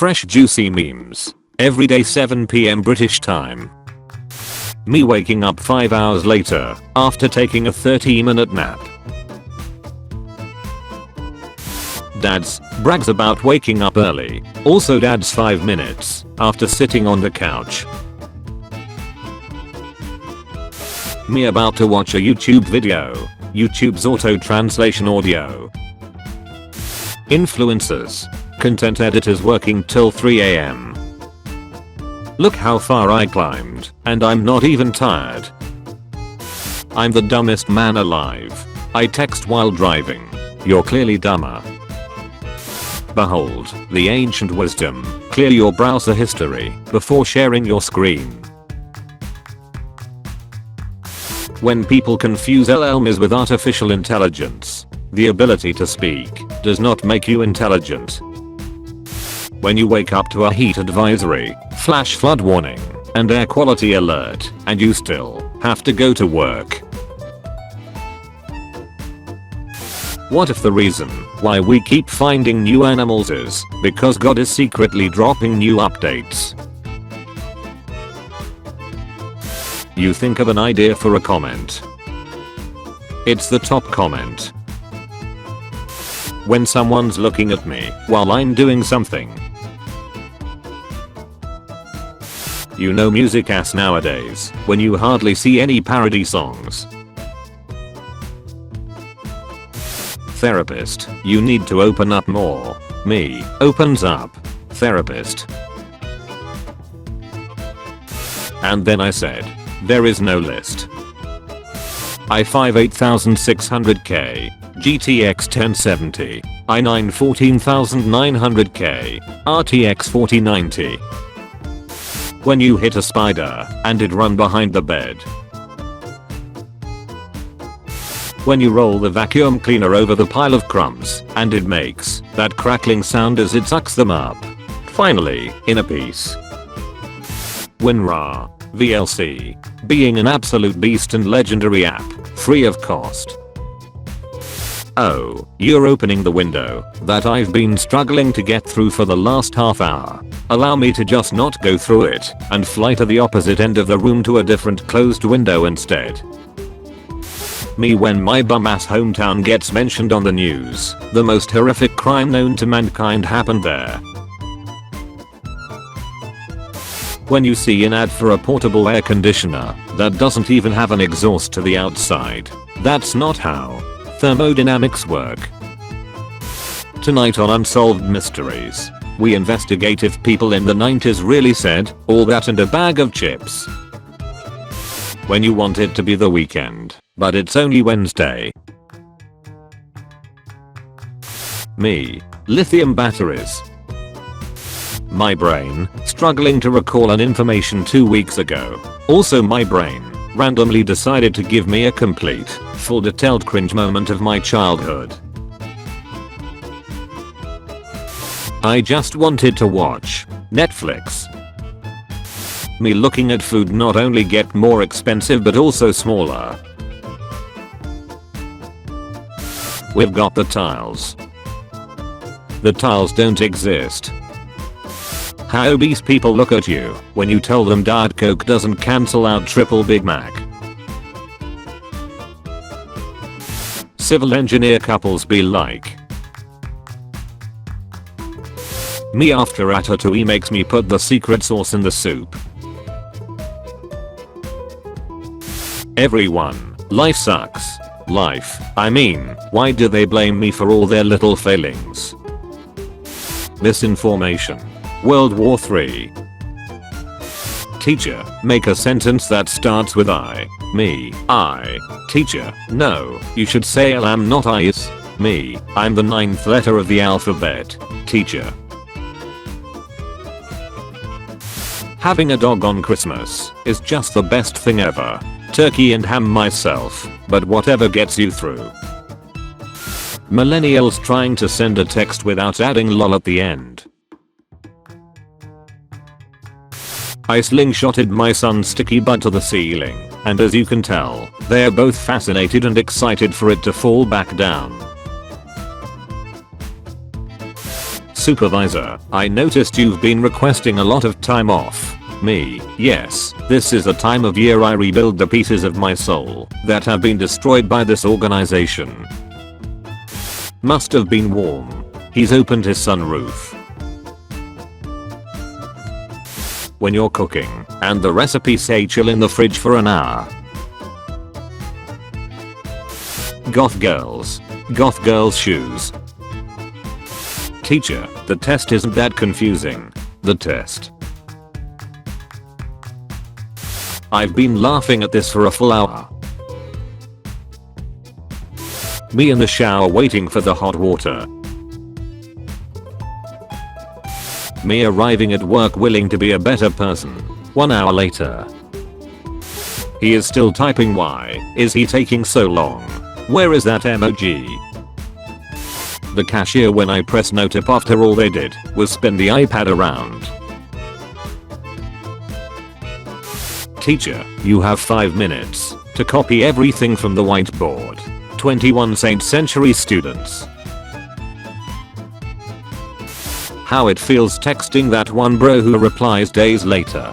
Fresh juicy memes. Every day 7 PM British time. Me waking up 5 hours later after taking a 30-minute nap. Dads brags about waking up early. Also dads 5 minutes after sitting on the couch. Me about to watch a YouTube video. YouTube's auto translation audio. Influencers. Content editors working till 3 AM. Look how far I climbed, and I'm not even tired. I'm the dumbest man alive. I text while driving. You're clearly dumber. Behold, the ancient wisdom. Clear your browser history before sharing your screen. When people confuse LLMs with artificial intelligence, the ability to speak does not make you intelligent. When you wake up to a heat advisory, flash flood warning, and air quality alert, and you still have to go to work. What if the reason why we keep finding new animals is because God is secretly dropping new updates? You think of an idea for a comment. It's the top comment. When someone's looking at me while I'm doing something. You know music ass nowadays when you hardly see any parody songs. Therapist, you need to open up more. Me, opens up. Therapist. And then I said, there is no list. i5 8600K, GTX 1070, i9 14900K, RTX 4090. When you hit a spider and it run behind the bed. When you roll the vacuum cleaner over the pile of crumbs and it makes that crackling sound as it sucks them up. Finally, in a piece. WinRAR VLC, being an absolute beast and legendary app, free of cost. Oh, you're opening the window that I've been struggling to get through for the last half hour. Allow me to just not go through it and fly to the opposite end of the room to a different closed window instead. Me when my bum ass hometown gets mentioned on the news, the most horrific crime known to mankind happened there. When you see an ad for a portable air conditioner that doesn't even have an exhaust to the outside. That's not how thermodynamics work. Tonight on Unsolved Mysteries, we investigate if people in the 90s really said all that and a bag of chips. When you want it to be the weekend, but it's only Wednesday. Me, lithium batteries. My brain, struggling to recall an information 2 weeks ago. Also my brain, randomly decided to give me a complete, full detailed cringe moment of my childhood. I just wanted to watch Netflix. Me looking at food not only get more expensive but also smaller. We've got the tiles. The tiles don't exist. How obese people look at you when you tell them Diet Coke doesn't cancel out Triple Big Mac. Civil engineer couples be like. Me after ratatouille makes me put the secret sauce in the soup. Everyone, life sucks. Life, I mean, why do they blame me for all their little failings? Misinformation. World War III. Teacher, make a sentence that starts with I. Me, I. Teacher, no, you should say I am not I is. Me, I'm the 9th letter of the alphabet. Teacher. Having a dog on Christmas is just the best thing ever. Turkey and ham myself, but whatever gets you through. Millennials trying to send a text without adding lol at the end. I slingshotted my son's sticky butt to the ceiling, and as you can tell, they're both fascinated and excited for it to fall back down. Supervisor, I noticed you've been requesting a lot of time off. Me, yes, this is the time of year I rebuild the pieces of my soul that have been destroyed by this organization. Must have been warm. He's opened his sunroof. When you're cooking and the recipe say chill in the fridge for an hour. Goth girls shoes. Teacher, the test isn't that confusing. The test. I've been laughing at this for a full hour. Me in the shower waiting for the hot water. Me arriving at work willing to be a better person. 1 hour later. He is still typing. Why is he taking so long? Where is that emoji? The cashier when I press no tip after all they did was spin the iPad around. Teacher, you have 5 minutes to copy everything from the whiteboard. 21 th century students. How it feels texting that one bro who replies days later.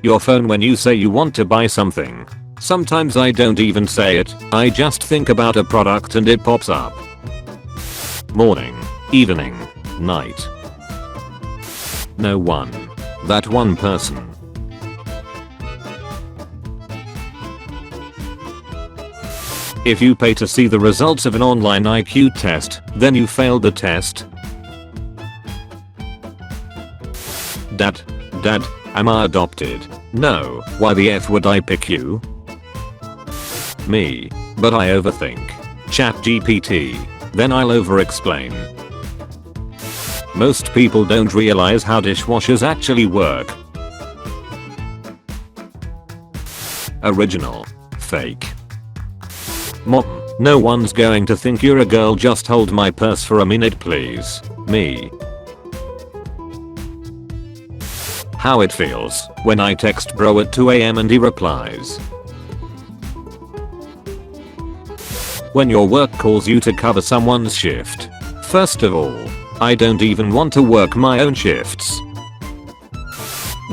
Your phone when you say you want to buy something. Sometimes I don't even say it, I just think about a product and it pops up. Morning, evening, night. No one. That one person. If you pay to see the results of an online IQ test, then you failed the test. Dad, am I adopted? No, why the F would I pick you? Me, but I overthink. ChatGPT, then I'll over-explain. Most people don't realize how dishwashers actually work. Original. Fake. Mom, no one's going to think you're a girl, just hold my purse for a minute please. Me. How it feels when I text bro at 2 AM and he replies. When your work calls you to cover someone's shift. First of all, I don't even want to work my own shifts.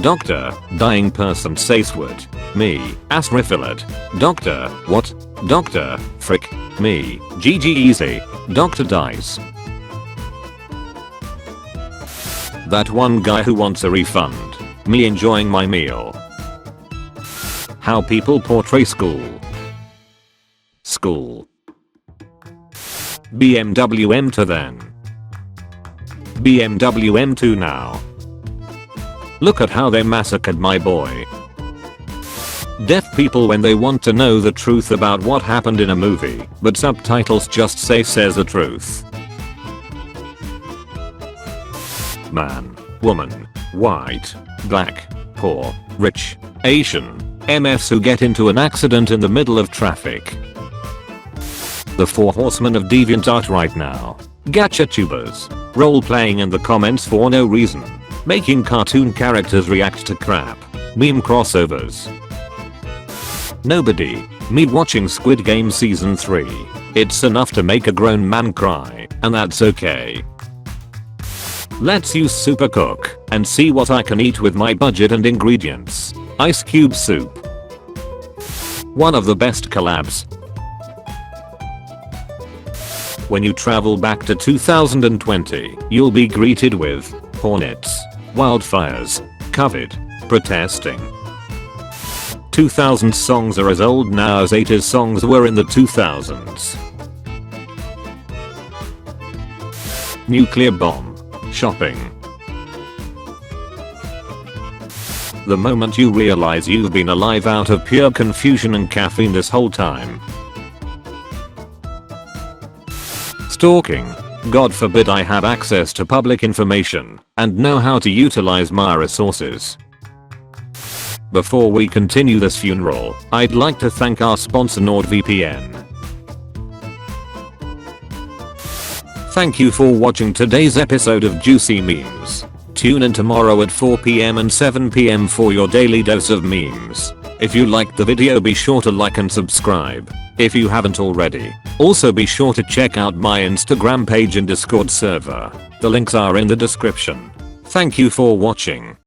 Doctor, dying person says what? Me, ass refilled. Doctor, what? Doctor, frick, me, GG easy. Doctor dies. That one guy who wants a refund. Me enjoying my meal. How people portray school. School. BMW M2 then. BMW M2 now. Look at how they massacred my boy. Deaf people when they want to know the truth about what happened in a movie, but subtitles just say says the truth. Man, woman, white, black, poor, rich, Asian, MFs who get into an accident in the middle of traffic. The 4 horsemen of DeviantArt right now. Gacha tubers. Role playing in the comments for no reason. Making cartoon characters react to crap. Meme crossovers. Nobody. Me watching Squid Game season 3. It's enough to make a grown man cry, and that's okay. Let's use Supercook and see what I can eat with my budget and ingredients. Ice cube soup. One of the best collabs. When you travel back to 2020, you'll be greeted with hornets, wildfires, COVID, protesting. 2000s songs are as old now as 80s songs were in the 2000s. Nuclear bomb. Shopping. The moment you realize you've been alive out of pure confusion and caffeine this whole time. Stalking. God forbid I have access to public information and know how to utilize my resources. Before we continue this funeral, I'd like to thank our sponsor NordVPN. Thank you for watching today's episode of Juicy Memes. Tune in tomorrow at 4 PM and 7 PM for your daily dose of memes. If you liked the video, be sure to like and subscribe if you haven't already. Also be sure to check out my Instagram page and Discord server. The links are in the description. Thank you for watching.